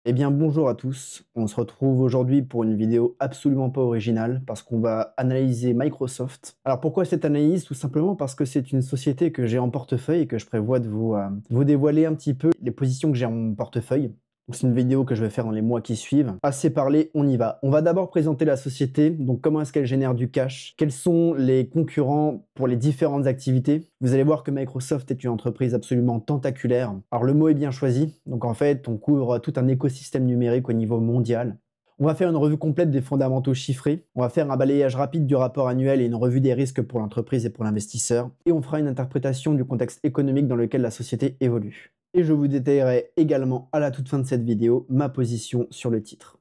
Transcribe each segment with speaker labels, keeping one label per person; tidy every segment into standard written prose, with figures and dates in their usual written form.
Speaker 1: Eh bien bonjour à tous, on se retrouve aujourd'hui pour une vidéo absolument pas originale parce qu'on va analyser Microsoft. Alors pourquoi cette analyse? Tout simplement parce que c'est une société que j'ai en portefeuille et que je prévois de vous dévoiler un petit peu les positions que j'ai en mon portefeuille. Donc c'est une vidéo que je vais faire dans les mois qui suivent. Assez parlé, on y va. On va d'abord présenter la société, donc comment est-ce qu'elle génère du cash, quels sont les concurrents pour les différentes activités. Vous allez voir que Microsoft est une entreprise absolument tentaculaire. Alors le mot est bien choisi, donc en fait on couvre tout un écosystème numérique au niveau mondial. On va faire une revue complète des fondamentaux chiffrés, on va faire un balayage rapide du rapport annuel et une revue des risques pour l'entreprise et pour l'investisseur, et on fera une interprétation du contexte économique dans lequel la société évolue. Et je vous détaillerai également à la toute fin de cette vidéo ma position sur le titre.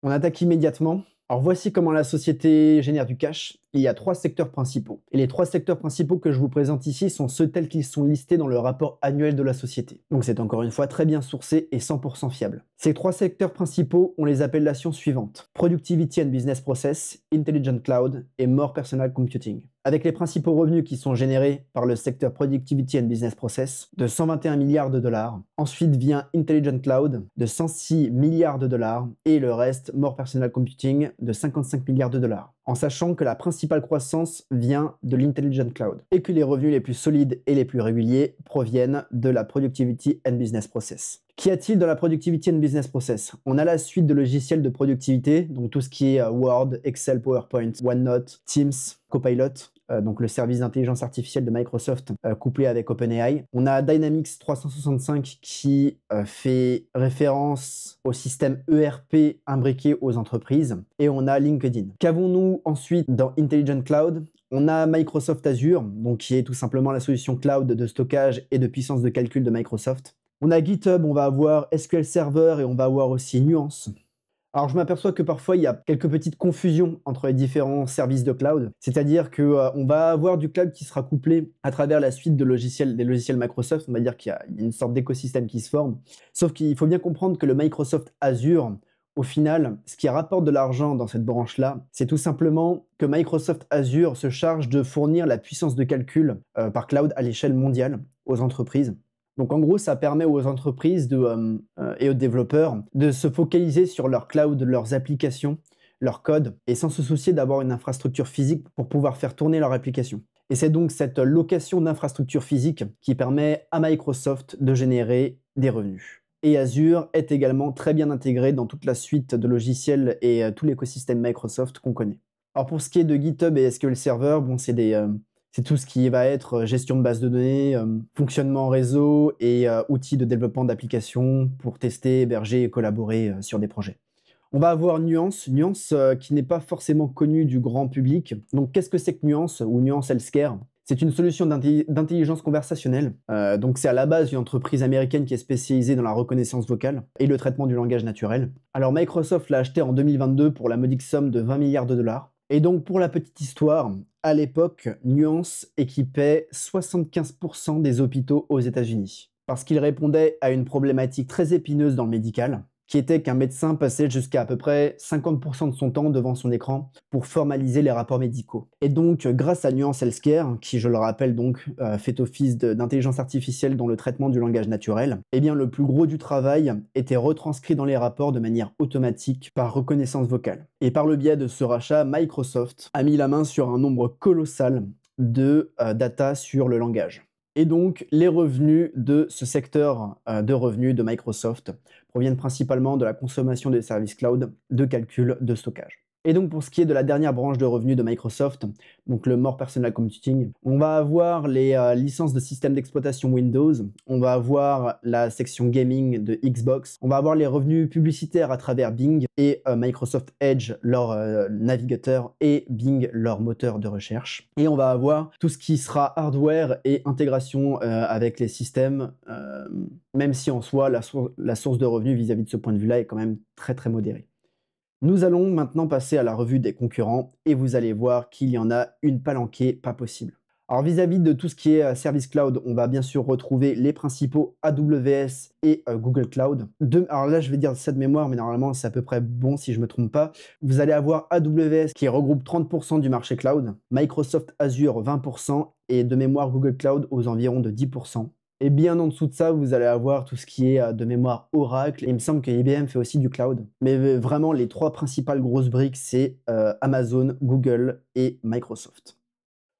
Speaker 1: On attaque immédiatement. Alors voici comment la société génère du cash. Il y a trois secteurs principaux. Et les trois secteurs principaux que je vous présente ici sont ceux tels qu'ils sont listés dans le rapport annuel de la société. Donc c'est encore une fois très bien sourcé et 100% fiable. Ces trois secteurs principaux ont les appellations suivantes: Productivity and Business Process, Intelligent Cloud et More Personal Computing. Avec les principaux revenus qui sont générés par le secteur Productivity and Business Process de 121 milliards de dollars. Ensuite vient Intelligent Cloud de 106 milliards de dollars et le reste, More Personal Computing, de 55 milliards de dollars. En sachant que la principale croissance vient de l'Intelligent Cloud et que les revenus les plus solides et les plus réguliers proviennent de la Productivity and Business Process. Qu'y a-t-il dans la Productivity and Business Process? On a la suite de logiciels de productivité, donc tout ce qui est Word, Excel, PowerPoint, OneNote, Teams, Copilot, donc le service d'intelligence artificielle de Microsoft couplé avec OpenAI. On a Dynamics 365 qui fait référence au système ERP imbriqué aux entreprises. Et on a LinkedIn. Qu'avons-nous ensuite dans Intelligent Cloud? On a Microsoft Azure, donc qui est tout simplement la solution cloud de stockage et de puissance de calcul de Microsoft. On a GitHub, on va avoir SQL Server et on va avoir aussi Nuance. Alors je m'aperçois que parfois il y a quelques petites confusions entre les différents services de cloud, c'est-à-dire que on va avoir du cloud qui sera couplé à travers la suite de logiciels, des logiciels Microsoft. On va dire qu'il y a une sorte d'écosystème qui se forme. Sauf qu'il faut bien comprendre que le Microsoft Azure, au final, ce qui rapporte de l'argent dans cette branche-là, c'est tout simplement que Microsoft Azure se charge de fournir la puissance de calcul par cloud à l'échelle mondiale aux entreprises. Donc en gros, ça permet aux entreprises et aux développeurs de se focaliser sur leur cloud, leurs applications, leur code, et sans se soucier d'avoir une infrastructure physique pour pouvoir faire tourner leur application. Et c'est donc cette location d'infrastructure physique qui permet à Microsoft de générer des revenus. Et Azure est également très bien intégré dans toute la suite de logiciels et tout l'écosystème Microsoft qu'on connaît. Alors pour ce qui est de GitHub et SQL Server, bon, c'est tout ce qui va être gestion de base de données, fonctionnement réseau et outils de développement d'applications pour tester, héberger et collaborer sur des projets. On va avoir Nuance, qui n'est pas forcément connue du grand public. Donc qu'est-ce que c'est que Nuance ou Nuance Healthcare? C'est une solution d'intelligence conversationnelle. Donc c'est à la base une entreprise américaine qui est spécialisée dans la reconnaissance vocale et le traitement du langage naturel. Alors Microsoft l'a acheté en 2022 pour la modique somme de 20 milliards de dollars. Et donc pour la petite histoire, à l'époque, Nuance équipait 75% des hôpitaux aux États-Unis parce qu'il répondait à une problématique très épineuse dans le médical, qui était qu'un médecin passait jusqu'à à peu près 50% de son temps devant son écran pour formaliser les rapports médicaux. Et donc, grâce à Nuance Healthcare, qui, je le rappelle donc, fait office d'intelligence artificielle dans le traitement du langage naturel, eh bien, le plus gros du travail était retranscrit dans les rapports de manière automatique par reconnaissance vocale. Et par le biais de ce rachat, Microsoft a mis la main sur un nombre colossal de data sur le langage. Et donc, les revenus de ce secteur de revenus de Microsoft proviennent principalement de la consommation des services cloud, de calcul, de stockage. Et donc, pour ce qui est de la dernière branche de revenus de Microsoft, donc le More Personal Computing, on va avoir les licences de système d'exploitation Windows, on va avoir la section gaming de Xbox, on va avoir les revenus publicitaires à travers Bing et Microsoft Edge, leur navigateur, et Bing, leur moteur de recherche. Et on va avoir tout ce qui sera hardware et intégration avec les systèmes, même si en soi, la source de revenus vis-à-vis de ce point de vue-là est quand même très très modérée. Nous allons maintenant passer à la revue des concurrents et vous allez voir qu'il y en a une palanquée pas possible. Alors vis-à-vis de tout ce qui est service cloud, on va bien sûr retrouver les principaux AWS et Google Cloud. Alors là, je vais dire ça de mémoire, mais normalement, c'est à peu près bon si je ne me trompe pas. Vous allez avoir AWS qui regroupe 30% du marché cloud, Microsoft Azure 20% et de mémoire Google Cloud aux environs de 10%. Et bien en dessous de ça, vous allez avoir tout ce qui est de mémoire Oracle. Et il me semble que IBM fait aussi du cloud. Mais vraiment, les trois principales grosses briques, c'est Amazon, Google et Microsoft.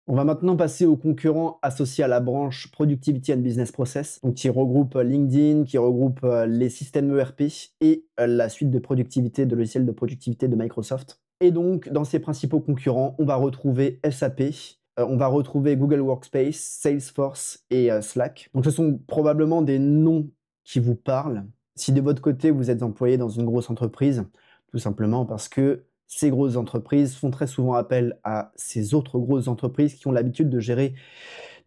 Speaker 1: On va maintenant passer aux concurrents associés à la branche Productivity and Business Process, donc qui regroupe LinkedIn, qui regroupe les systèmes ERP et la suite de productivité, de logiciels de productivité de Microsoft. Et donc, dans ces principaux concurrents, on va retrouver SAP, on va retrouver Google Workspace, Salesforce et Slack. Donc, ce sont probablement des noms qui vous parlent. Si de votre côté, vous êtes employé dans une grosse entreprise, tout simplement parce que ces grosses entreprises font très souvent appel à ces autres grosses entreprises qui ont l'habitude de gérer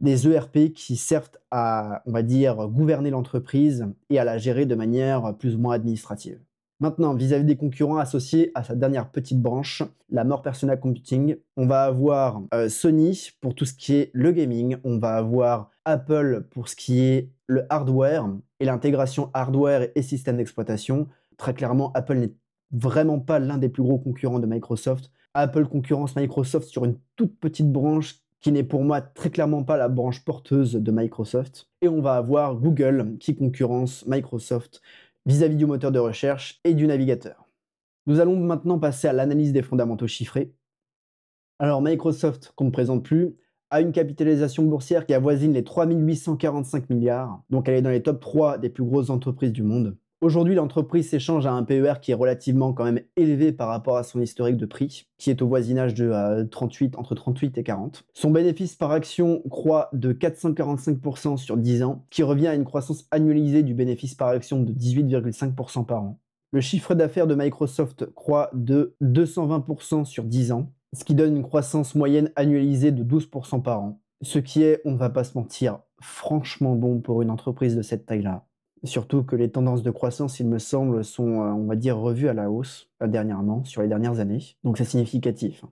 Speaker 1: des ERP qui servent à, on va dire, gouverner l'entreprise et à la gérer de manière plus ou moins administrative. Maintenant, vis-à-vis des concurrents associés à sa dernière petite branche, la More Personal Computing, on va avoir Sony pour tout ce qui est le gaming, on va avoir Apple pour ce qui est le hardware et l'intégration hardware et système d'exploitation. Très clairement, Apple n'est vraiment pas l'un des plus gros concurrents de Microsoft. Apple concurrence Microsoft sur une toute petite branche qui n'est pour moi très clairement pas la branche porteuse de Microsoft. Et on va avoir Google qui concurrence Microsoft vis-à-vis du moteur de recherche et du navigateur. Nous allons maintenant passer à l'analyse des fondamentaux chiffrés. Alors Microsoft, qu'on ne présente plus, a une capitalisation boursière qui avoisine les 3 845 milliards, donc elle est dans les top 3 des plus grosses entreprises du monde. Aujourd'hui, l'entreprise s'échange à un PER qui est relativement quand même élevé par rapport à son historique de prix, qui est au voisinage de entre 38 et 40. Son bénéfice par action croît de 445% sur 10 ans, qui revient à une croissance annualisée du bénéfice par action de 18,5% par an. Le chiffre d'affaires de Microsoft croît de 220% sur 10 ans, ce qui donne une croissance moyenne annualisée de 12% par an. Ce qui est, on ne va pas se mentir, franchement bon pour une entreprise de cette taille-là. Surtout que les tendances de croissance, il me semble, sont, on va dire, revues à la hausse dernièrement, sur les dernières années. Donc c'est significatif.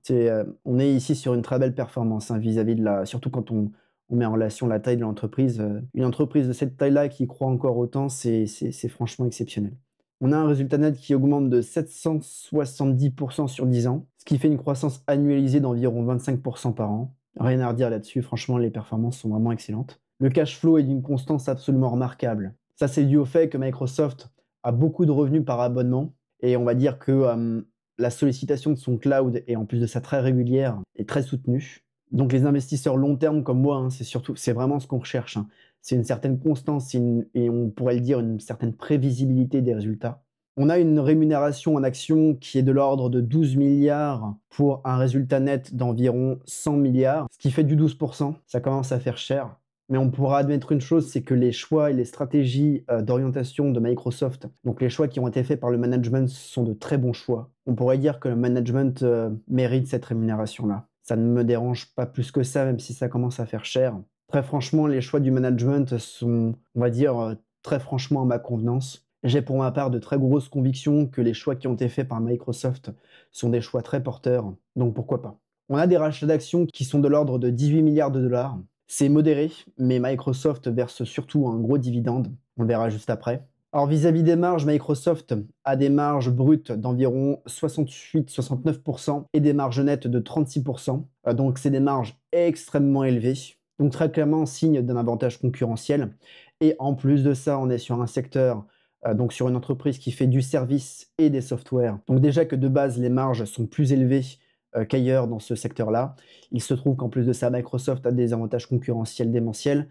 Speaker 1: On est ici sur une très belle performance vis-à-vis de la... Surtout quand on met en relation la taille de l'entreprise. Une entreprise de cette taille-là qui croît encore autant, c'est franchement exceptionnel. On a un résultat net qui augmente de 770% sur 10 ans, ce qui fait une croissance annualisée d'environ 25% par an. Rien à redire là-dessus, franchement, les performances sont vraiment excellentes. Le cash flow est d'une constance absolument remarquable. Ça, c'est dû au fait que Microsoft a beaucoup de revenus par abonnement et on va dire que la sollicitation de son cloud est en plus de ça très régulière et très soutenue. Donc les investisseurs long terme comme moi, c'est vraiment ce qu'on recherche. C'est une certaine constance et on pourrait le dire une certaine prévisibilité des résultats. On a une rémunération en actions qui est de l'ordre de 12 milliards pour un résultat net d'environ 100 milliards, ce qui fait du 12%. Ça commence à faire cher. Mais on pourra admettre une chose, c'est que les choix et les stratégies d'orientation de Microsoft, donc les choix qui ont été faits par le management, sont de très bons choix. On pourrait dire que le management mérite cette rémunération-là. Ça ne me dérange pas plus que ça, même si ça commence à faire cher. Très franchement, les choix du management sont, on va dire, très franchement à ma convenance. J'ai pour ma part de très grosses convictions que les choix qui ont été faits par Microsoft sont des choix très porteurs, donc pourquoi pas. On a des rachats d'actions qui sont de l'ordre de 18 milliards de dollars. C'est modéré, mais Microsoft verse surtout un gros dividende. On le verra juste après. Alors vis-à-vis des marges, Microsoft a des marges brutes d'environ 68-69% et des marges nettes de 36%. Donc c'est des marges extrêmement élevées. Donc très clairement signe d'un avantage concurrentiel. Et en plus de ça, on est sur un secteur, donc sur une entreprise qui fait du service et des softwares. Donc déjà que de base, les marges sont plus élevées qu'ailleurs dans ce secteur-là. Il se trouve qu'en plus de ça, Microsoft a des avantages concurrentiels démentiels.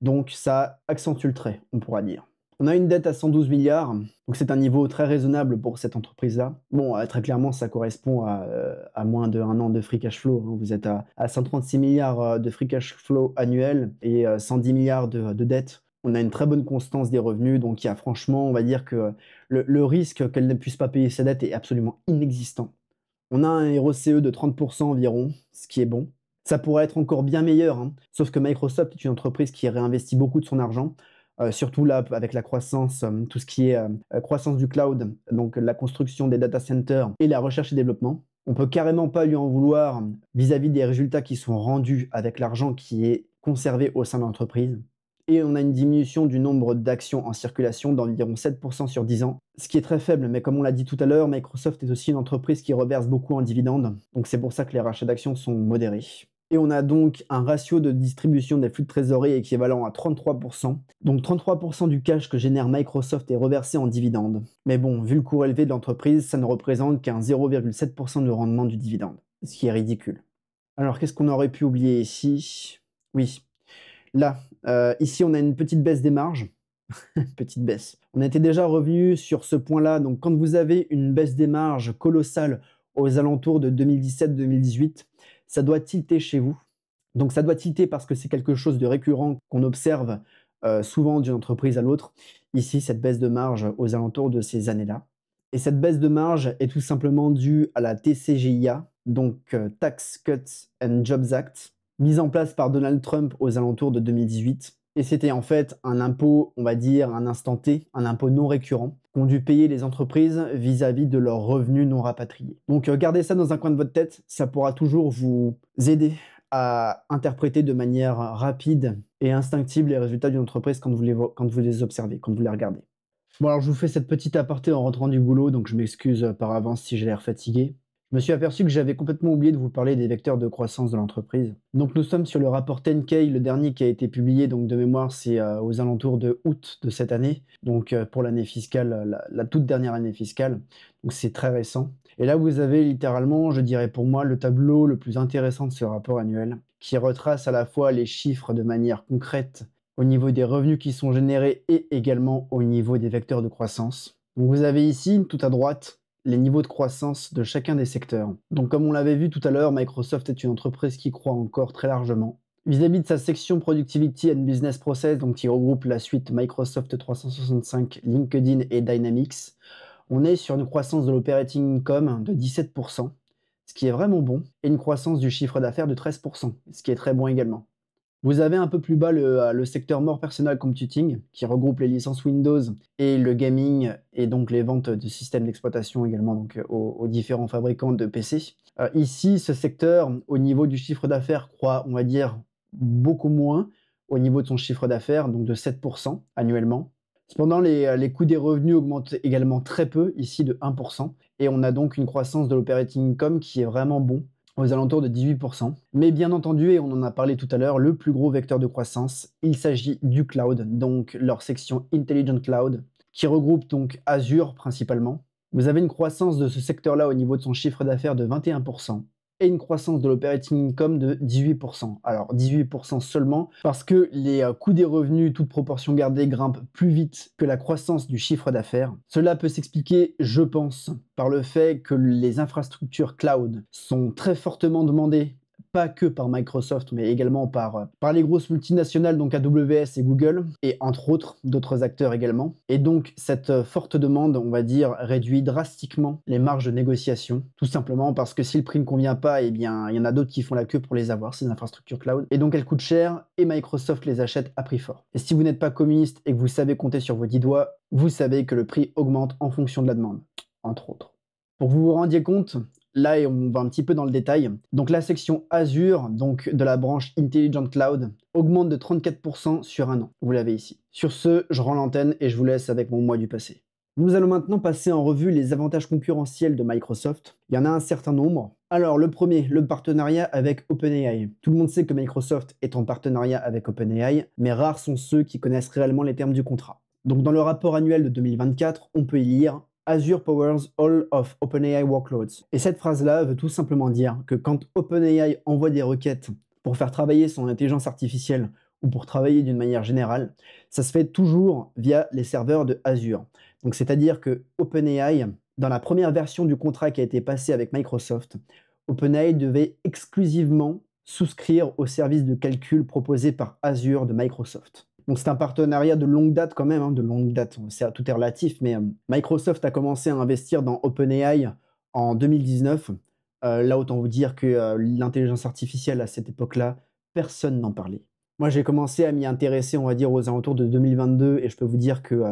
Speaker 1: Donc ça accentue le trait, on pourra dire. On a une dette à 112 milliards, donc c'est un niveau très raisonnable pour cette entreprise-là. Bon, très clairement, ça correspond à moins d'un an de free cash flow. Vous êtes à 136 milliards de free cash flow annuel et 110 milliards de dettes. On a une très bonne constance des revenus, donc il y a franchement, on va dire que le risque qu'elle ne puisse pas payer sa dette est absolument inexistant. On a un ROCE de 30% environ, ce qui est bon. Ça pourrait être encore bien meilleur, sauf que Microsoft est une entreprise qui réinvestit beaucoup de son argent, surtout là avec la croissance, tout ce qui est croissance du cloud, donc la construction des data centers et la recherche et développement. On peut carrément pas lui en vouloir vis-à-vis des résultats qui sont rendus avec l'argent qui est conservé au sein de l'entreprise. Et on a une diminution du nombre d'actions en circulation d'environ 7% sur 10 ans, ce qui est très faible, mais comme on l'a dit tout à l'heure, Microsoft est aussi une entreprise qui reverse beaucoup en dividendes, donc c'est pour ça que les rachats d'actions sont modérés. Et on a donc un ratio de distribution des flux de trésorerie équivalent à 33%. Donc 33% du cash que génère Microsoft est reversé en dividendes. Mais bon, vu le cours élevé de l'entreprise, ça ne représente qu'un 0,7% de rendement du dividende, ce qui est ridicule. Alors qu'est-ce qu'on aurait pu oublier ici? Oui, là, ici on a une petite baisse des marges. Petite baisse. On était déjà revenu sur ce point-là, donc quand vous avez une baisse des marges colossale aux alentours de 2017-2018, ça doit tilter chez vous. Donc ça doit tilter parce que c'est quelque chose de récurrent qu'on observe souvent d'une entreprise à l'autre. Ici, cette baisse de marge aux alentours de ces années-là. Et cette baisse de marge est tout simplement due à la TCJA, donc Tax Cuts and Jobs Act, mise en place par Donald Trump aux alentours de 2018. Et c'était en fait un impôt, on va dire, un instant T, un impôt non récurrent, qu'ont dû payer les entreprises vis-à-vis de leurs revenus non rapatriés. Donc gardez ça dans un coin de votre tête, ça pourra toujours vous aider à interpréter de manière rapide et instinctive les résultats d'une entreprise quand vous les observez, quand vous les regardez. Bon alors je vous fais cette petite aparté en rentrant du boulot, donc je m'excuse par avance si j'ai l'air fatigué. Je me suis aperçu que j'avais complètement oublié de vous parler des vecteurs de croissance de l'entreprise. Donc nous sommes sur le rapport 10K, le dernier qui a été publié, donc de mémoire c'est aux alentours de août de cette année, donc pour l'année fiscale, la toute dernière année fiscale, donc c'est très récent. Et là vous avez littéralement, je dirais pour moi, le tableau le plus intéressant de ce rapport annuel, qui retrace à la fois les chiffres de manière concrète au niveau des revenus qui sont générés et également au niveau des vecteurs de croissance. Donc vous avez ici, tout à droite, les niveaux de croissance de chacun des secteurs. Donc comme on l'avait vu tout à l'heure, Microsoft est une entreprise qui croît encore très largement. Vis-à-vis de sa section Productivity and Business Process, donc qui regroupe la suite Microsoft 365, LinkedIn et Dynamics, on est sur une croissance de l'operating income de 17%, ce qui est vraiment bon, et une croissance du chiffre d'affaires de 13%, ce qui est très bon également. Vous avez un peu plus bas le secteur More Personal Computing, qui regroupe les licences Windows et le gaming, et donc les ventes de systèmes d'exploitation également donc, aux différents fabricants de PC. Ici, ce secteur, au niveau du chiffre d'affaires, croît, on va dire, beaucoup moins au niveau de son chiffre d'affaires, donc de 7% annuellement. Cependant, les coûts des revenus augmentent également très peu, ici de 1%, et on a donc une croissance de l'operating income qui est vraiment bon, aux alentours de 18%. Mais bien entendu, et on en a parlé tout à l'heure, le plus gros vecteur de croissance, il s'agit du cloud, donc leur section Intelligent Cloud, qui regroupe donc Azure principalement. Vous avez une croissance de ce secteur-là au niveau de son chiffre d'affaires de 21%. Et une croissance de l'operating income de 18%. Alors 18% seulement parce que les coûts des revenus, toute proportion gardée, grimpent plus vite que la croissance du chiffre d'affaires. Cela peut s'expliquer, je pense, par le fait que les infrastructures cloud sont très fortement demandées, pas que par Microsoft, mais également par les grosses multinationales, donc AWS et Google, et entre autres, d'autres acteurs également. Et donc, cette forte demande, on va dire, réduit drastiquement les marges de négociation, tout simplement parce que si le prix ne convient pas, eh bien, il y en a d'autres qui font la queue pour les avoir, ces infrastructures cloud. Et donc, elles coûtent cher, et Microsoft les achète à prix fort. Et si vous n'êtes pas communiste et que vous savez compter sur vos 10 doigts, vous savez que le prix augmente en fonction de la demande, entre autres. Pour que vous vous rendiez compte, là, et on va un petit peu dans le détail. Donc la section Azure, donc de la branche Intelligent Cloud, augmente de 34% sur un an. Vous l'avez ici. Sur ce, je rends l'antenne et je vous laisse avec mon moi du passé. Nous allons maintenant passer en revue les avantages concurrentiels de Microsoft. Il y en a un certain nombre. Alors le premier, le partenariat avec OpenAI. Tout le monde sait que Microsoft est en partenariat avec OpenAI, mais rares sont ceux qui connaissent réellement les termes du contrat. Donc dans le rapport annuel de 2024, on peut y lire Azure powers all of OpenAI workloads. Et cette phrase-là veut tout simplement dire que quand OpenAI envoie des requêtes pour faire travailler son intelligence artificielle ou pour travailler d'une manière générale, ça se fait toujours via les serveurs de Azure. Donc c'est-à-dire que OpenAI, dans la première version du contrat qui a été passé avec Microsoft, OpenAI devait exclusivement souscrire aux services de calcul proposés par Azure de Microsoft. Donc c'est un partenariat de longue date quand même, hein, de longue date, tout est relatif, mais Microsoft a commencé à investir dans OpenAI en 2019. Là, autant vous dire que l'intelligence artificielle à cette époque-là, personne n'en parlait. Moi, j'ai commencé à m'y intéresser, on va dire, aux alentours de 2022, et je peux vous dire que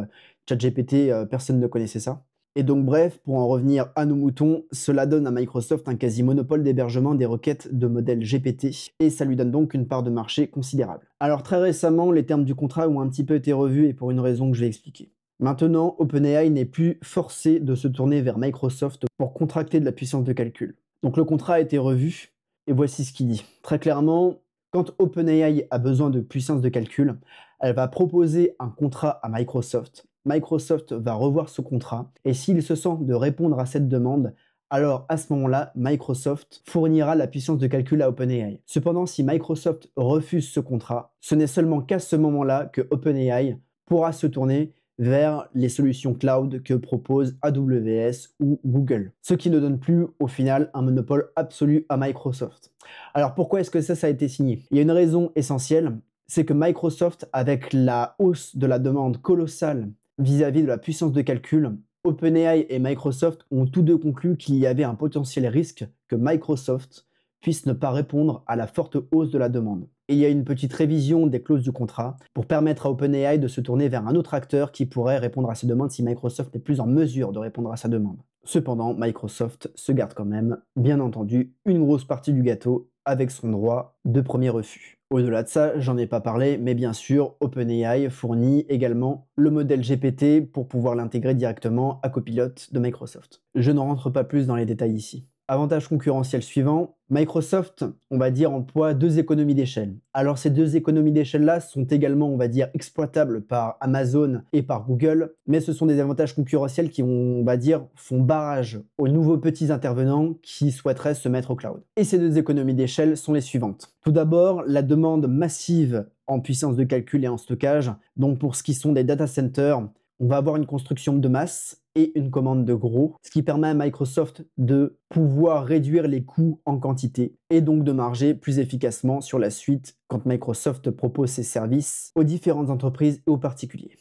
Speaker 1: ChatGPT, personne ne connaissait ça. Et donc bref, pour en revenir à nos moutons, cela donne à Microsoft un quasi-monopole d'hébergement des requêtes de modèle GPT, et ça lui donne donc une part de marché considérable. Alors très récemment, les termes du contrat ont un petit peu été revus, et pour une raison que je vais expliquer. Maintenant, OpenAI n'est plus forcé de se tourner vers Microsoft pour contracter de la puissance de calcul. Donc le contrat a été revu, Et voici ce qu'il dit. Très clairement, quand OpenAI a besoin de puissance de calcul, elle va proposer un contrat à Microsoft. Microsoft va revoir ce contrat et s'il se sent de répondre à cette demande, alors à ce moment-là, Microsoft fournira la puissance de calcul à OpenAI. Cependant, si Microsoft refuse ce contrat, ce n'est seulement qu'à ce moment-là que OpenAI pourra se tourner vers les solutions cloud que propose AWS ou Google. Ce qui ne donne plus au final un monopole absolu à Microsoft. Alors pourquoi est-ce que ça a été signé? Il y a une raison essentielle, c'est que Microsoft, avec la hausse de la demande colossale vis-à-vis de la puissance de calcul, OpenAI et Microsoft ont tous deux conclu qu'il y avait un potentiel risque que Microsoft puisse ne pas répondre à la forte hausse de la demande. Et il y a une petite révision des clauses du contrat pour permettre à OpenAI de se tourner vers un autre acteur qui pourrait répondre à ces demandes si Microsoft n'est plus en mesure de répondre à sa demande. Cependant, Microsoft se garde quand même, bien entendu, une grosse partie du gâteau avec son droit de premier refus. Au-delà de ça, j'en ai pas parlé, mais bien sûr, OpenAI fournit également le modèle GPT pour pouvoir l'intégrer directement à Copilot de Microsoft. Je ne rentre pas plus dans les détails ici. Avantage concurrentiel suivant, Microsoft, on va dire, emploie deux économies d'échelle. Alors ces deux économies d'échelle-là sont également, on va dire, exploitables par Amazon et par Google, mais ce sont des avantages concurrentiels qui, on va dire, font barrage aux nouveaux petits intervenants qui souhaiteraient se mettre au cloud. Et ces deux économies d'échelle sont les suivantes. Tout d'abord, la demande massive en puissance de calcul et en stockage. Donc pour ce qui sont des data centers, on va avoir une construction de masse et une commande de gros, ce qui permet à Microsoft de pouvoir réduire les coûts en quantité et donc de marger plus efficacement sur la suite quand Microsoft propose ses services aux différentes entreprises et aux particuliers.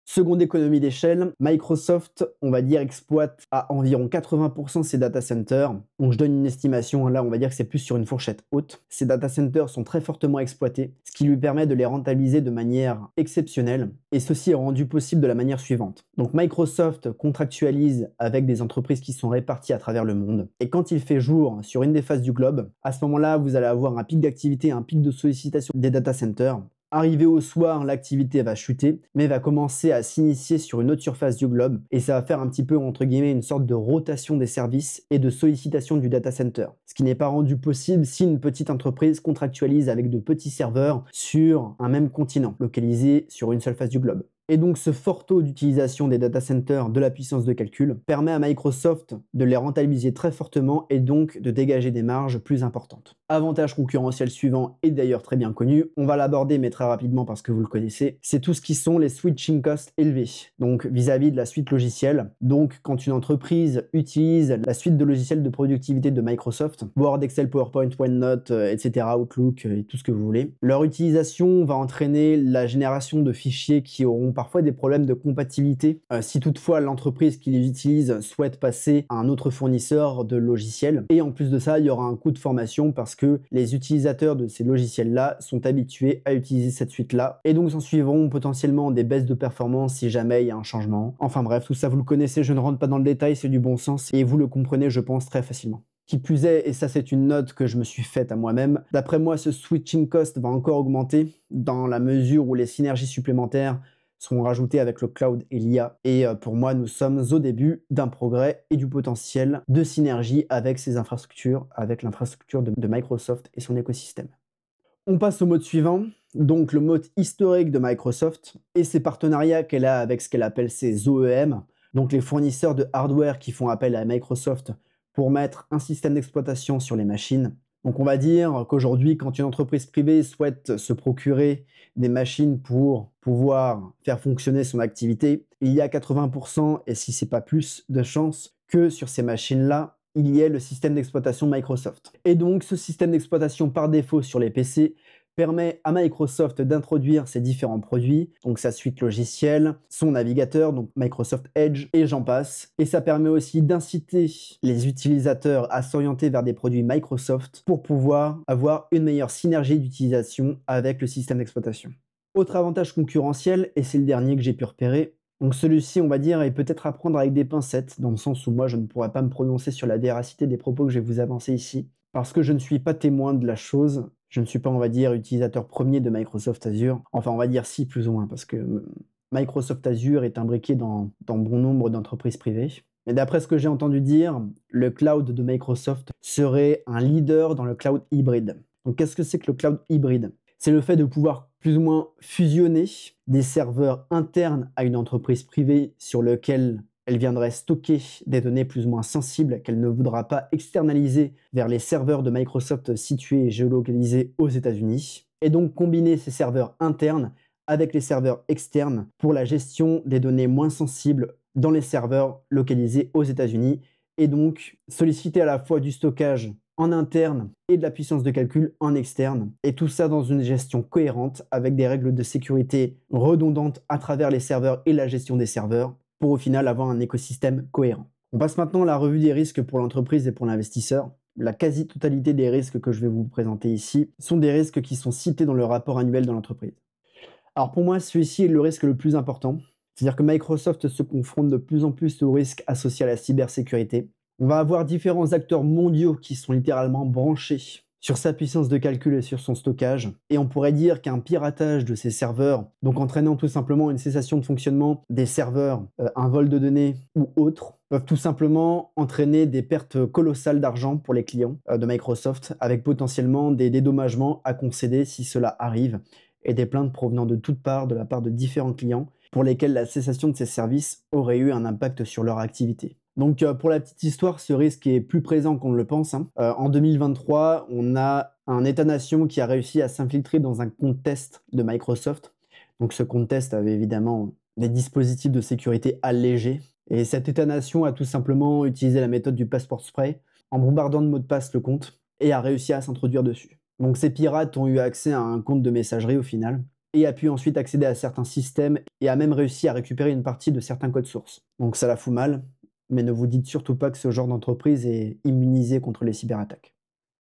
Speaker 1: Seconde économie d'échelle, Microsoft, on va dire, exploite à environ 80% ses data centers. Donc je donne une estimation, là on va dire que c'est plus sur une fourchette haute. Ces data centers sont très fortement exploités, ce qui lui permet de les rentabiliser de manière exceptionnelle. Et ceci est rendu possible de la manière suivante. Donc Microsoft contractualise avec des entreprises qui sont réparties à travers le monde. Et quand il fait jour sur une des faces du globe, à ce moment-là, vous allez avoir un pic d'activité, un pic de sollicitation des data centers. Arrivé au soir, l'activité va chuter, mais va commencer à s'initier sur une autre surface du globe, et ça va faire un petit peu, entre guillemets, une sorte de rotation des services et de sollicitation du data center. Ce qui n'est pas rendu possible si une petite entreprise contractualise avec de petits serveurs sur un même continent, localisé sur une seule face du globe. Et donc ce fort taux d'utilisation des data centers de la puissance de calcul permet à Microsoft de les rentabiliser très fortement et donc de dégager des marges plus importantes. Avantage concurrentiel suivant est d'ailleurs très bien connu, on va l'aborder mais très rapidement parce que vous le connaissez, c'est tout ce qui sont les switching costs élevés, donc vis-à-vis de la suite logicielle. Donc quand une entreprise utilise la suite de logiciels de productivité de Microsoft, Word, Excel, PowerPoint, OneNote, etc., Outlook et tout ce que vous voulez, leur utilisation va entraîner la génération de fichiers qui auront parfois des problèmes de compatibilité si toutefois l'entreprise qui les utilise souhaite passer à un autre fournisseur de logiciels. Et en plus de ça, il y aura un coût de formation parce que les utilisateurs de ces logiciels-là sont habitués à utiliser cette suite-là. Et donc s'en suivront potentiellement des baisses de performance si jamais il y a un changement. Enfin bref, tout ça vous le connaissez, je ne rentre pas dans le détail, c'est du bon sens et vous le comprenez, je pense, très facilement. Qui plus est, et ça c'est une note que je me suis faite à moi-même, d'après moi ce switching cost va encore augmenter dans la mesure où les synergies supplémentaires seront rajoutées avec le cloud et l'IA. Et pour moi, nous sommes au début d'un progrès et du potentiel de synergie avec ces infrastructures, avec l'infrastructure de Microsoft et son écosystème. On passe au mode suivant, donc le mode historique de Microsoft et ses partenariats qu'elle a avec ce qu'elle appelle ses OEM, donc les fournisseurs de hardware qui font appel à Microsoft pour mettre un système d'exploitation sur les machines. Donc on va dire qu'aujourd'hui, quand une entreprise privée souhaite se procurer des machines pour pouvoir faire fonctionner son activité, il y a 80%, et si c'est pas plus, de chances que sur ces machines-là, il y ait le système d'exploitation Microsoft. Et donc ce système d'exploitation par défaut sur les PC permet à Microsoft d'introduire ses différents produits, donc sa suite logicielle, son navigateur, donc Microsoft Edge, et j'en passe. Et ça permet aussi d'inciter les utilisateurs à s'orienter vers des produits Microsoft pour pouvoir avoir une meilleure synergie d'utilisation avec le système d'exploitation. Autre avantage concurrentiel, et c'est le dernier que j'ai pu repérer, donc celui-ci, on va dire, est peut-être à prendre avec des pincettes, dans le sens où moi, je ne pourrais pas me prononcer sur la véracité des propos que je vais vous avancer ici, parce que je ne suis pas témoin de la chose. Je ne suis pas, on va dire, utilisateur premier de Microsoft Azure. Enfin, on va dire si, plus ou moins, parce que Microsoft Azure est imbriqué dans bon nombre d'entreprises privées. Mais d'après ce que j'ai entendu dire, le cloud de Microsoft serait un leader dans le cloud hybride. Donc qu'est-ce que c'est que le cloud hybride? C'est le fait de pouvoir plus ou moins fusionner des serveurs internes à une entreprise privée sur lequel elle viendrait stocker des données plus ou moins sensibles qu'elle ne voudra pas externaliser vers les serveurs de Microsoft situés et géolocalisés aux États-Unis, et donc combiner ces serveurs internes avec les serveurs externes pour la gestion des données moins sensibles dans les serveurs localisés aux États-Unis, et donc solliciter à la fois du stockage en interne et de la puissance de calcul en externe, et tout ça dans une gestion cohérente avec des règles de sécurité redondantes à travers les serveurs et la gestion des serveurs, pour au final avoir un écosystème cohérent. On passe maintenant à la revue des risques pour l'entreprise et pour l'investisseur. La quasi-totalité des risques que je vais vous présenter ici sont des risques qui sont cités dans le rapport annuel de l'entreprise. Alors pour moi, celui-ci est le risque le plus important. C'est-à-dire que Microsoft se confronte de plus en plus aux risques associés à la cybersécurité. On va avoir différents acteurs mondiaux qui sont littéralement branchés sur sa puissance de calcul et sur son stockage. Et on pourrait dire qu'un piratage de ces serveurs, donc entraînant tout simplement une cessation de fonctionnement des serveurs, un vol de données ou autre, peuvent tout simplement entraîner des pertes colossales d'argent pour les clients de Microsoft, avec potentiellement des dédommagements à concéder si cela arrive, et des plaintes provenant de toutes parts de la part de différents clients pour lesquels la cessation de ces services aurait eu un impact sur leur activité. Donc pour la petite histoire, ce risque est plus présent qu'on ne le pense, hein. En 2023, on a un État-nation qui a réussi à s'infiltrer dans un compte test de Microsoft. Donc ce compte test avait évidemment des dispositifs de sécurité allégés. Et cet État-nation a tout simplement utilisé la méthode du passeport spray en bombardant de mots de passe le compte et a réussi à s'introduire dessus. Donc ces pirates ont eu accès à un compte de messagerie au final, et a pu ensuite accéder à certains systèmes et a même réussi à récupérer une partie de certains codes sources. Donc ça la fout mal, mais ne vous dites surtout pas que ce genre d'entreprise est immunisé contre les cyberattaques.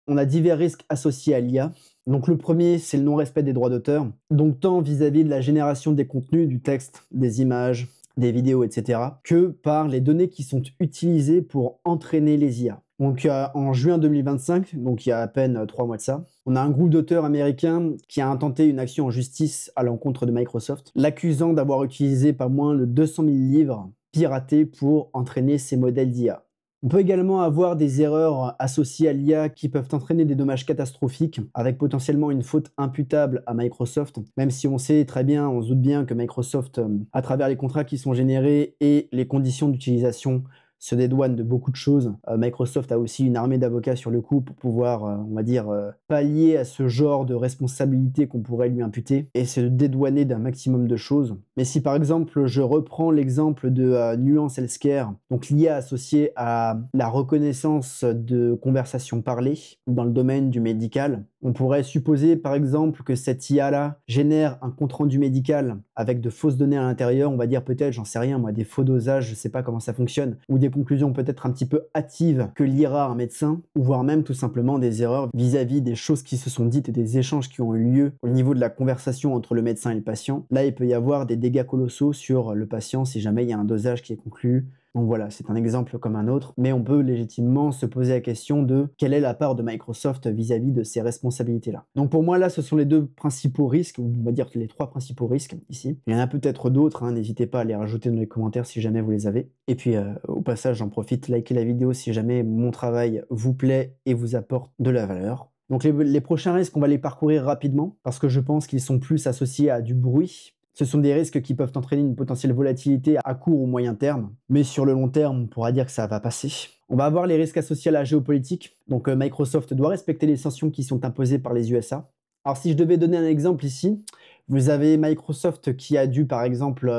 Speaker 1: On a divers risques associés à l'IA. Donc le premier, c'est le non-respect des droits d'auteur, donc tant vis-à-vis de la génération des contenus, du texte, des images, des vidéos, etc., que par les données qui sont utilisées pour entraîner les IA. Donc en juin 2025, donc il y a à peine 3 mois de ça, on a un groupe d'auteurs américains qui a intenté une action en justice à l'encontre de Microsoft, l'accusant d'avoir utilisé pas moins de 200 000 livres piratés pour entraîner ces modèles d'IA. On peut également avoir des erreurs associées à l'IA qui peuvent entraîner des dommages catastrophiques, avec potentiellement une faute imputable à Microsoft, même si on sait très bien, on se doute bien que Microsoft, à travers les contrats qui sont générés et les conditions d'utilisation, se dédouane de beaucoup de choses. Microsoft a aussi une armée d'avocats sur le coup pour pouvoir, on va dire, pallier à ce genre de responsabilité qu'on pourrait lui imputer et se dédouaner d'un maximum de choses. Mais si par exemple, je reprends l'exemple de Nuance Healthcare, donc l'IA associée à la reconnaissance de conversations parlées dans le domaine du médical, on pourrait supposer par exemple que cette IA-là génère un compte-rendu médical avec de fausses données à l'intérieur, on va dire peut-être, j'en sais rien moi, des faux dosages, je sais pas comment ça fonctionne, ou des conclusions peut-être un petit peu hâtives que lira un médecin, ou voire même tout simplement des erreurs vis-à-vis des choses qui se sont dites et des échanges qui ont eu lieu au niveau de la conversation entre le médecin et le patient. Là, il peut y avoir des dégâts colossaux sur le patient si jamais il y a un dosage qui est conclu. Donc voilà, c'est un exemple comme un autre, mais on peut légitimement se poser la question de quelle est la part de Microsoft vis-à-vis de ces responsabilités-là. Donc pour moi, là, ce sont les deux principaux risques, ou on va dire les trois principaux risques ici. Il y en a peut-être d'autres, hein, n'hésitez pas à les rajouter dans les commentaires si jamais vous les avez. Et puis au passage, j'en profite, likez la vidéo si jamais mon travail vous plaît et vous apporte de la valeur. Donc les prochains risques, on va les parcourir rapidement, parce que je pense qu'ils sont plus associés à du bruit. Ce sont des risques qui peuvent entraîner une potentielle volatilité à court ou moyen terme, mais sur le long terme, on pourra dire que ça va passer. On va avoir les risques associés à la géopolitique. Donc Microsoft doit respecter les sanctions qui sont imposées par les USA. Alors si je devais donner un exemple ici, vous avez Microsoft qui a dû par exemple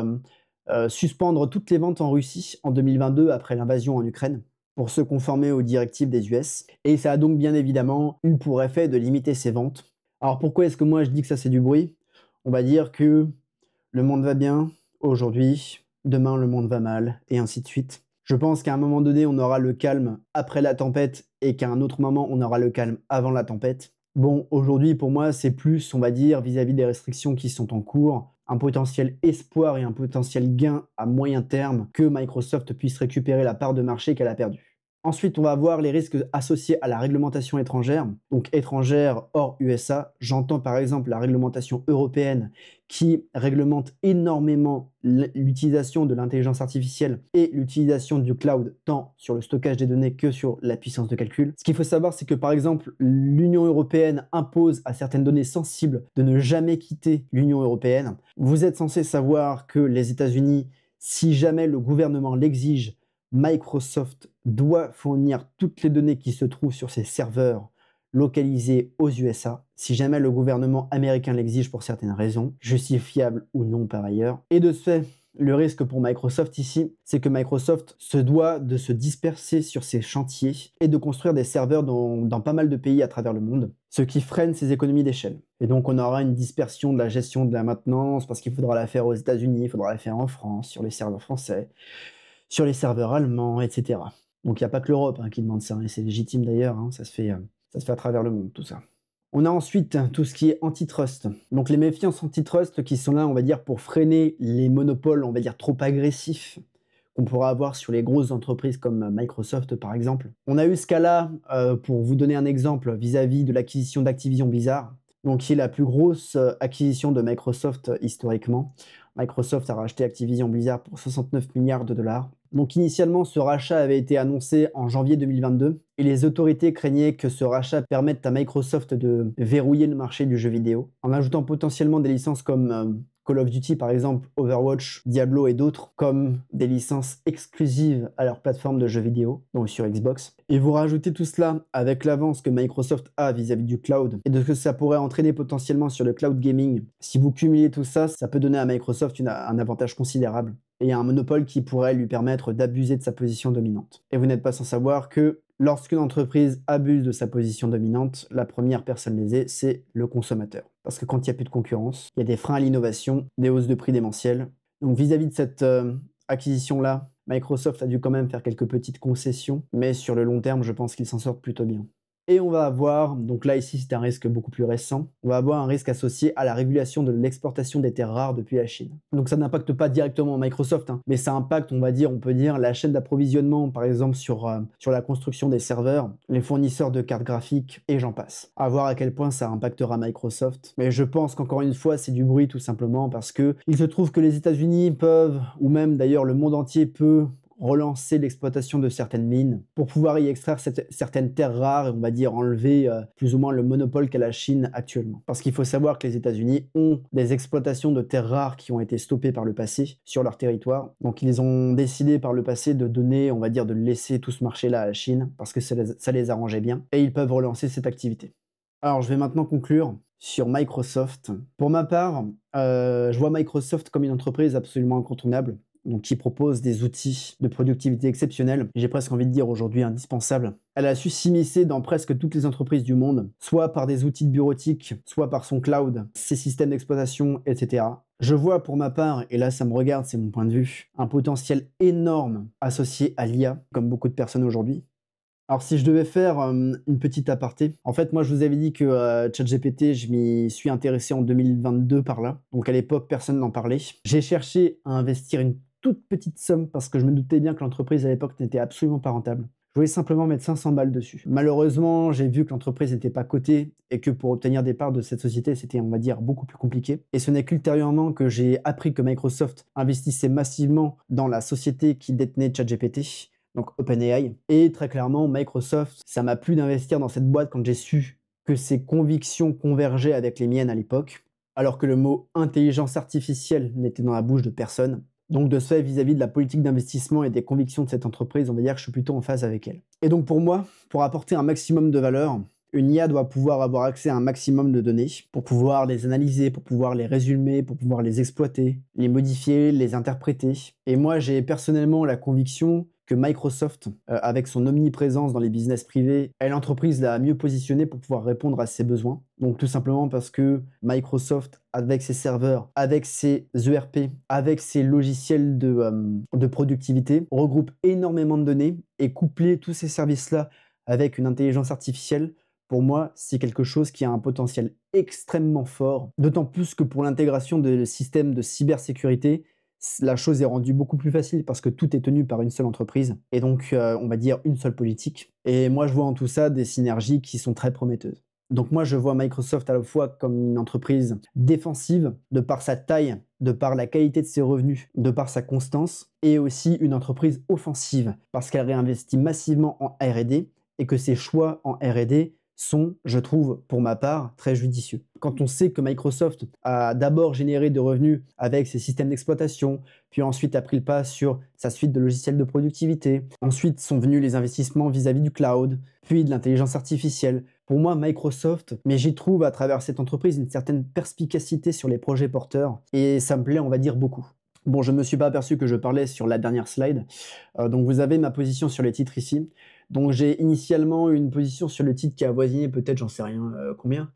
Speaker 1: suspendre toutes les ventes en Russie en 2022 après l'invasion en Ukraine pour se conformer aux directives des US. Et ça a donc bien évidemment eu pour effet de limiter ses ventes. Alors pourquoi est-ce que moi je dis que ça c'est du bruit? On va dire que le monde va bien aujourd'hui, demain le monde va mal, et ainsi de suite. Je pense qu'à un moment donné, on aura le calme après la tempête, et qu'à un autre moment, on aura le calme avant la tempête. Bon, aujourd'hui, pour moi, c'est plus, on va dire, vis-à-vis des restrictions qui sont en cours, un potentiel espoir et un potentiel gain à moyen terme que Microsoft puisse récupérer la part de marché qu'elle a perdue. Ensuite, on va voir les risques associés à la réglementation étrangère. Donc étrangère hors USA, j'entends par exemple la réglementation européenne qui réglemente énormément l'utilisation de l'intelligence artificielle et l'utilisation du cloud, tant sur le stockage des données que sur la puissance de calcul. Ce qu'il faut savoir, c'est que par exemple, l'Union européenne impose à certaines données sensibles de ne jamais quitter l'Union européenne. Vous êtes censé savoir que les États-Unis, si jamais le gouvernement l'exige, Microsoft doit fournir toutes les données qui se trouvent sur ses serveurs localisés aux USA, si jamais le gouvernement américain l'exige pour certaines raisons, justifiables ou non par ailleurs. Et de ce fait, le risque pour Microsoft ici, c'est que Microsoft se doit de se disperser sur ses chantiers et de construire des serveurs dans pas mal de pays à travers le monde, ce qui freine ses économies d'échelle. Et donc on aura une dispersion de la gestion de la maintenance parce qu'il faudra la faire aux États-Unis, il faudra la faire en France, sur les serveurs français, sur les serveurs allemands, etc. Donc il n'y a pas que l'Europe qui demande ça, et c'est légitime d'ailleurs, ça se fait à travers le monde tout ça. On a ensuite tout ce qui est antitrust. Donc les méfiances antitrust qui sont là, on va dire, pour freiner les monopoles, on va dire, trop agressifs qu'on pourra avoir sur les grosses entreprises comme Microsoft par exemple. On a eu ce cas-là, pour vous donner un exemple, vis-à-vis de l'acquisition d'Activision Blizzard, donc qui est la plus grosse acquisition de Microsoft historiquement. Microsoft a racheté Activision Blizzard pour 69 milliards de dollars. Donc initialement, ce rachat avait été annoncé en janvier 2022 et les autorités craignaient que ce rachat permette à Microsoft de verrouiller le marché du jeu vidéo en ajoutant potentiellement des licences comme Call of Duty par exemple, Overwatch, Diablo et d'autres comme des licences exclusives à leur plateforme de jeux vidéo, donc sur Xbox. Et vous rajoutez tout cela avec l'avance que Microsoft a vis-à-vis du cloud et de ce que ça pourrait entraîner potentiellement sur le cloud gaming. Si vous cumulez tout ça, ça peut donner à Microsoft un avantage considérable et un monopole qui pourrait lui permettre d'abuser de sa position dominante. Et vous n'êtes pas sans savoir que lorsqu'une entreprise abuse de sa position dominante, la première personne lésée, c'est le consommateur. Parce que quand il n'y a plus de concurrence, il y a des freins à l'innovation, des hausses de prix démentielles. Donc vis-à-vis de cette acquisition-là, Microsoft a dû quand même faire quelques petites concessions, mais sur le long terme, je pense qu'ils s'en sortent plutôt bien. Et on va avoir, donc là ici c'est un risque beaucoup plus récent, on va avoir un risque associé à la régulation de l'exportation des terres rares depuis la Chine. Donc ça n'impacte pas directement Microsoft, mais ça impacte, on peut dire, la chaîne d'approvisionnement, par exemple sur la construction des serveurs, les fournisseurs de cartes graphiques, et j'en passe. À voir à quel point ça impactera Microsoft. Mais je pense qu'encore une fois, c'est du bruit tout simplement parce que il se trouve que les États-Unis peuvent, ou même d'ailleurs le monde entier peut, relancer l'exploitation de certaines mines pour pouvoir y extraire certaines terres rares et on va dire enlever plus ou moins le monopole qu'a la Chine actuellement. Parce qu'il faut savoir que les États-Unis ont des exploitations de terres rares qui ont été stoppées par le passé sur leur territoire. Donc ils ont décidé par le passé de donner, on va dire, de laisser tout ce marché-là à la Chine parce que ça les arrangeait bien et ils peuvent relancer cette activité. Alors je vais maintenant conclure sur Microsoft. Pour ma part, je vois Microsoft comme une entreprise absolument incontournable, donc qui propose des outils de productivité exceptionnels, j'ai presque envie de dire aujourd'hui indispensables. Elle a su s'immiscer dans presque toutes les entreprises du monde, soit par des outils de bureautique, soit par son cloud, ses systèmes d'exploitation, etc. Je vois pour ma part, et là ça me regarde, c'est mon point de vue, un potentiel énorme associé à l'IA, comme beaucoup de personnes aujourd'hui. Alors si je devais faire une petite aparté, en fait moi je vous avais dit que ChatGPT, je m'y suis intéressé en 2022 par là, donc à l'époque personne n'en parlait. J'ai cherché à investir une toute petite somme parce que je me doutais bien que l'entreprise à l'époque n'était absolument pas rentable. Je voulais simplement mettre 500 balles dessus. Malheureusement, j'ai vu que l'entreprise n'était pas cotée et que pour obtenir des parts de cette société, c'était, on va dire, beaucoup plus compliqué. Et ce n'est qu'ultérieurement que j'ai appris que Microsoft investissait massivement dans la société qui détenait ChatGPT, donc OpenAI. Et très clairement, Microsoft, ça m'a plu d'investir dans cette boîte quand j'ai su que ses convictions convergeaient avec les miennes à l'époque, alors que le mot intelligence artificielle n'était dans la bouche de personne. Donc de ce fait, vis-à-vis de la politique d'investissement et des convictions de cette entreprise, on va dire que je suis plutôt en phase avec elle. Et donc pour moi, pour apporter un maximum de valeur, une IA doit pouvoir avoir accès à un maximum de données pour pouvoir les analyser, pour pouvoir les résumer, pour pouvoir les exploiter, les modifier, les interpréter. Et moi, j'ai personnellement la conviction que Microsoft, avec son omniprésence dans les business privés, est l'entreprise la mieux positionnée pour pouvoir répondre à ses besoins. Donc tout simplement parce que Microsoft, avec ses serveurs, avec ses ERP, avec ses logiciels de productivité, regroupe énormément de données et coupler tous ces services-là avec une intelligence artificielle, pour moi, c'est quelque chose qui a un potentiel extrêmement fort, d'autant plus que pour l'intégration de systèmes de cybersécurité, la chose est rendue beaucoup plus facile parce que tout est tenu par une seule entreprise et donc, on va dire une seule politique et moi, je vois en tout ça des synergies qui sont très prometteuses. Donc moi, je vois Microsoft à la fois comme une entreprise défensive, de par sa taille, de par la qualité de ses revenus, de par sa constance, et aussi une entreprise offensive, parce qu'elle réinvestit massivement en R&D et que ses choix en R&D sont, je trouve, pour ma part, très judicieux. Quand on sait que Microsoft a d'abord généré de revenus avec ses systèmes d'exploitation, puis ensuite a pris le pas sur sa suite de logiciels de productivité, ensuite sont venus les investissements vis-à-vis du cloud, puis de l'intelligence artificielle. Pour moi, Microsoft, mais j'y trouve à travers cette entreprise une certaine perspicacité sur les projets porteurs, et ça me plaît, on va dire, beaucoup. Bon, je ne me suis pas aperçu que je parlais sur la dernière slide, donc vous avez ma position sur les titres ici. Donc j'ai initialement une position sur le titre qui a avoisiné peut-être, j'en sais rien, combien?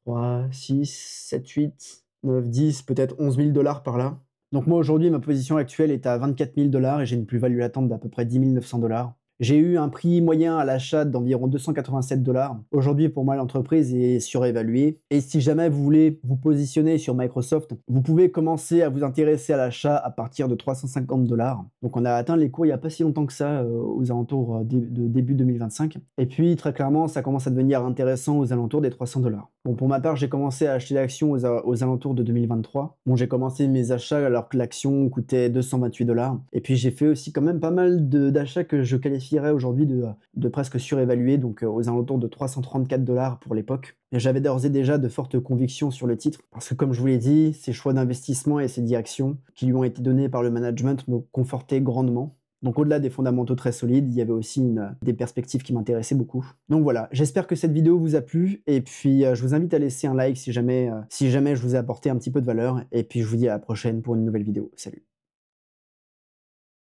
Speaker 1: 3, 6, 7, 8, 9, 10, peut-être 11 000 $ par là. Donc moi aujourd'hui, ma position actuelle est à 24 000 $ et j'ai une plus-value latente d'à peu près 10 900 $. J'ai eu un prix moyen à l'achat d'environ 287 $. Aujourd'hui, pour moi, l'entreprise est surévaluée. Et si jamais vous voulez vous positionner sur Microsoft, vous pouvez commencer à vous intéresser à l'achat à partir de 350 $. Donc on a atteint les cours il n'y a pas si longtemps que ça, aux alentours de début 2025. Et puis très clairement, ça commence à devenir intéressant aux alentours des 300 $. Bon, pour ma part, j'ai commencé à acheter l'action aux alentours de 2023. Bon, j'ai commencé mes achats alors que l'action coûtait 228 $. Et puis j'ai fait aussi quand même pas mal d'achats que je qualifierais aujourd'hui de presque surévalués, donc aux alentours de 334 $ pour l'époque. Et j'avais d'ores et déjà de fortes convictions sur le titre, parce que comme je vous l'ai dit, ses choix d'investissement et ses directions qui lui ont été donnés par le management me confortaient grandement. Donc au-delà des fondamentaux très solides, il y avait aussi des perspectives qui m'intéressaient beaucoup. Donc voilà, j'espère que cette vidéo vous a plu, et puis je vous invite à laisser un like si jamais je vous ai apporté un petit peu de valeur, et puis je vous dis à la prochaine pour une nouvelle vidéo. Salut!